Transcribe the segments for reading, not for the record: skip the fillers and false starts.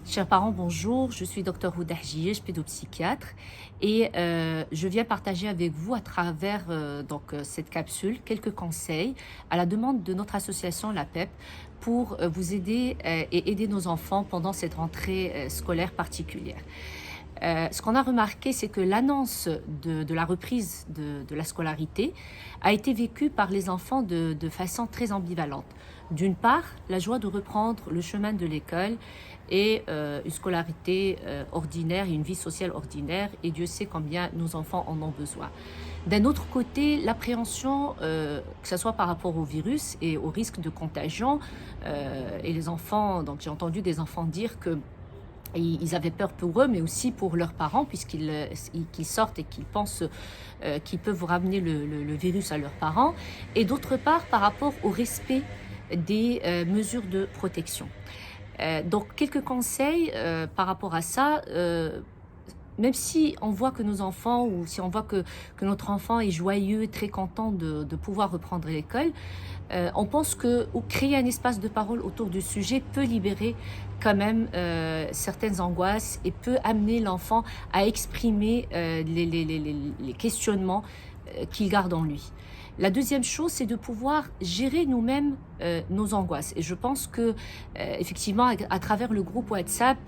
Chers parents, bonjour. Je suis Dr Houda Hjiej, pédopsychiatre, et je viens partager avec vous à travers cette capsule quelques conseils à la demande de notre association La PEP pour vous aider et aider nos enfants pendant cette rentrée scolaire particulière. Ce qu'on a remarqué, c'est que l'annonce de la reprise de la scolarité a été vécue par les enfants de façon très ambivalente. D'une part, la joie de reprendre le chemin de l'école et une scolarité ordinaire et une vie sociale ordinaire, et Dieu sait combien nos enfants en ont besoin. D'un autre côté, l'appréhension, que ce soit par rapport au virus et au risque de contagion, et les enfants, donc j'ai entendu des enfants dire que ils avaient peur pour eux, mais aussi pour leurs parents, qu'ils sortent et qu'ils pensent qu'ils peuvent ramener le virus à leurs parents. Et d'autre part, par rapport au respect des mesures de protection. Donc, quelques conseils par rapport à ça. Même si on voit que nos enfants, ou si on voit que notre enfant est joyeux, très content de pouvoir reprendre l'école, on pense que créer un espace de parole autour du sujet peut libérer quand même certaines angoisses et peut amener l'enfant à exprimer les questionnements qu'il garde en lui. La deuxième chose, c'est de pouvoir gérer nous-mêmes nos angoisses. Et je pense que, effectivement, à travers le groupe WhatsApp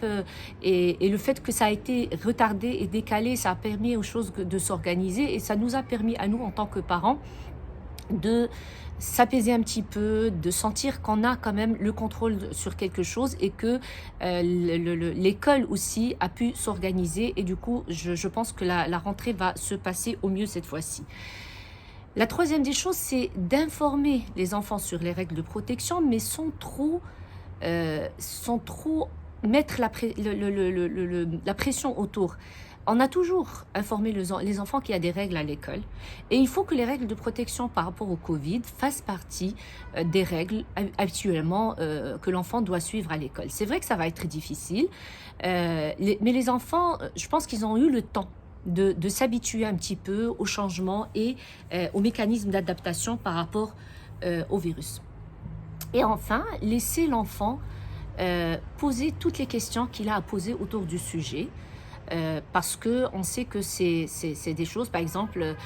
et le fait que ça a été retardé et décalé, ça a permis aux choses de s'organiser, et ça nous a permis à nous, en tant que parents, de s'apaiser un petit peu, de sentir qu'on a quand même le contrôle sur quelque chose, et que l'école aussi a pu s'organiser, et du coup je pense que la rentrée va se passer au mieux cette fois-ci. La troisième des choses, c'est d'informer les enfants sur les règles de protection, mais sans trop mettre la pression autour. On a toujours informé les enfants qu'il y a des règles à l'école, et il faut que les règles de protection par rapport au Covid fassent partie des règles habituellement que l'enfant doit suivre à l'école. C'est vrai que ça va être difficile, mais les enfants, je pense qu'ils ont eu le temps de s'habituer un petit peu au changement et aux mécanismes d'adaptation par rapport au virus. Et enfin, laisser l'enfant poser toutes les questions qu'il a à poser autour du sujet, parce qu'on sait que c'est des choses, par exemple,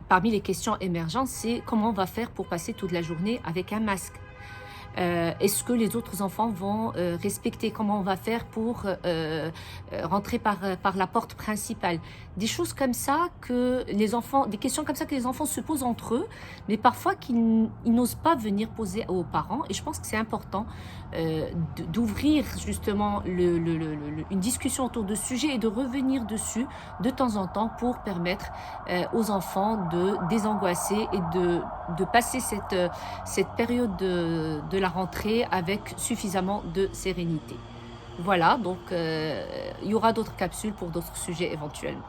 parmi les questions émergentes, c'est comment on va faire pour passer toute la journée avec un masque. Est-ce que les autres enfants vont respecter? Comment on va faire pour rentrer par la porte principale? Des choses comme ça des questions comme ça que les enfants se posent entre eux, mais parfois qu'ils n'osent pas venir poser aux parents. Et je pense que c'est important d'ouvrir justement une discussion autour de ce sujet et de revenir dessus de temps en temps pour permettre aux enfants de désangoisser et de passer cette période de la rentrée avec suffisamment de sérénité. Voilà, donc il y aura d'autres capsules pour d'autres sujets éventuellement.